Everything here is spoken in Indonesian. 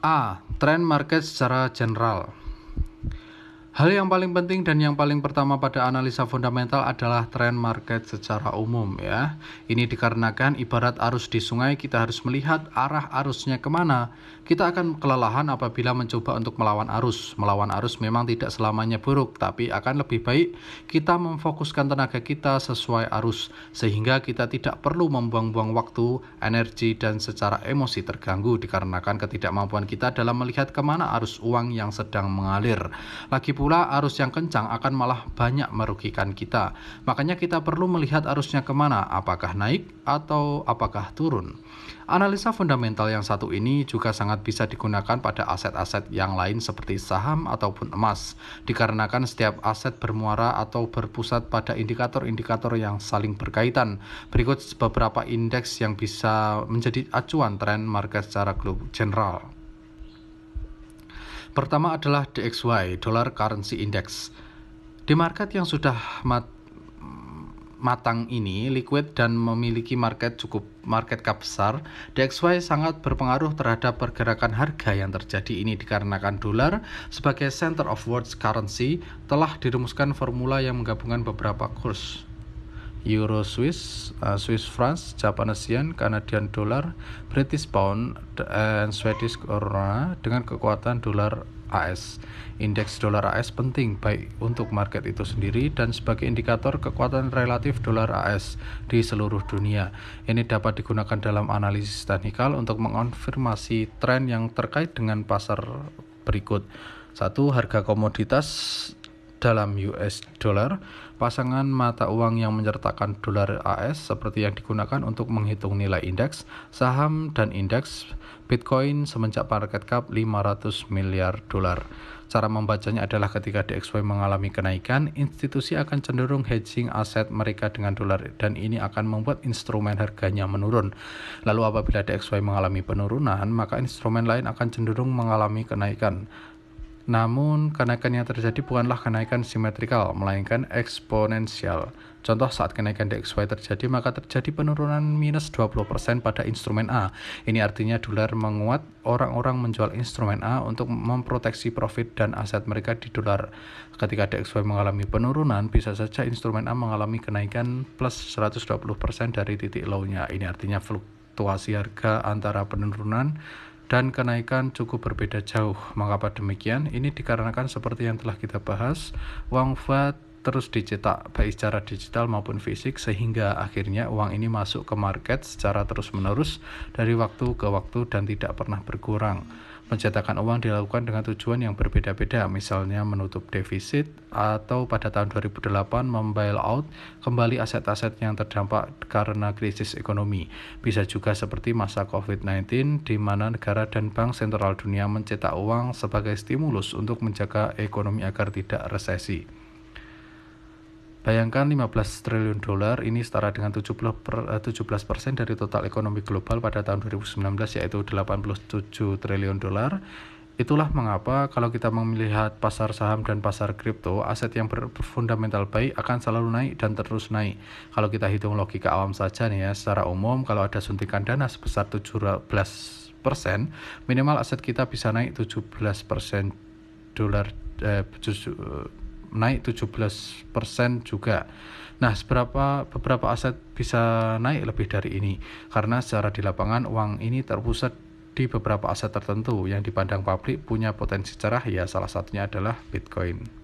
A. Trend market secara general. Hal yang paling penting dan yang paling pertama pada analisa fundamental adalah tren market secara umum ya. Ini dikarenakan ibarat arus di sungai, kita harus melihat arah arusnya kemana. Kita akan kelelahan apabila mencoba untuk melawan arus. Melawan arus memang tidak selamanya buruk, tapi akan lebih baik kita memfokuskan tenaga kita sesuai arus, sehingga kita tidak perlu membuang-buang waktu, energi, dan secara emosi terganggu dikarenakan ketidakmampuan kita dalam melihat kemana arus uang yang sedang mengalir. Lagi pula arus yang kencang akan malah banyak merugikan kita. Makanya kita perlu melihat arusnya kemana, apakah naik atau apakah turun. Analisa fundamental yang satu ini juga sangat bisa digunakan pada aset-aset yang lain seperti saham ataupun emas, dikarenakan setiap aset bermuara atau berpusat pada indikator-indikator yang saling berkaitan. Berikut beberapa indeks yang bisa menjadi acuan tren market secara general. Pertama adalah DXY, Dollar Currency Index. Di market yang sudah matang ini, liquid dan memiliki market cap besar, DXY sangat berpengaruh terhadap pergerakan harga yang terjadi ini dikarenakan dolar sebagai center of world currency telah dirumuskan formula yang menggabungkan beberapa kurs. Euro Swiss, Swiss francs, Japanese yen, Canadian dollar, British pound, dan Swedish krona dengan kekuatan dolar AS. Indeks dolar AS penting baik untuk market itu sendiri dan sebagai indikator kekuatan relatif dolar AS di seluruh dunia. Ini dapat digunakan dalam analisis teknikal untuk mengonfirmasi tren yang terkait dengan pasar berikut. 1. Harga komoditas dalam US dollar, pasangan mata uang yang menyertakan dolar AS seperti yang digunakan untuk menghitung nilai indeks, saham dan indeks Bitcoin semenjak market cap 500 miliar dolar. Cara membacanya adalah ketika DXY mengalami kenaikan, institusi akan cenderung hedging aset mereka dengan dolar dan ini akan membuat instrumen harganya menurun. Lalu apabila DXY mengalami penurunan, maka instrumen lain akan cenderung mengalami kenaikan. Namun, kenaikan yang terjadi bukanlah kenaikan simetrikal, melainkan eksponensial. Contoh, saat kenaikan DXY terjadi, maka terjadi penurunan minus 20% pada instrumen A. Ini artinya dolar menguat, orang-orang menjual instrumen A untuk memproteksi profit dan aset mereka di dolar. Ketika DXY mengalami penurunan, bisa saja instrumen A mengalami kenaikan plus 120% dari titik low-nya. Ini artinya fluktuasi harga antara penurunan dan kenaikan cukup berbeda jauh. Mengapa demikian? Ini dikarenakan seperti yang telah kita bahas, uang fiat terus dicetak baik secara digital maupun fisik sehingga akhirnya uang ini masuk ke market secara terus-menerus dari waktu ke waktu dan tidak pernah berkurang. Pencetakan uang dilakukan dengan tujuan yang berbeda-beda, misalnya menutup defisit atau pada tahun 2008 membail out kembali aset-aset yang terdampak karena krisis ekonomi. Bisa juga seperti masa COVID-19 di mana negara dan bank sentral dunia mencetak uang sebagai stimulus untuk menjaga ekonomi agar tidak resesi. Bayangkan 15 triliun dolar ini setara dengan 17% dari total ekonomi global pada tahun 2019 yaitu 87 triliun dolar. Itulah mengapa kalau kita melihat pasar saham dan pasar kripto, aset yang berfundamental baik akan selalu naik dan terus naik. Kalau kita hitung logika awam saja nih ya, secara umum kalau ada suntikan dana sebesar 17%, minimal aset kita bisa naik 17% dolar naik 17% juga. Nah, beberapa aset bisa naik lebih dari ini karena secara di lapangan uang ini terpusat di beberapa aset tertentu yang dipandang publik punya potensi cerah, ya salah satunya adalah Bitcoin.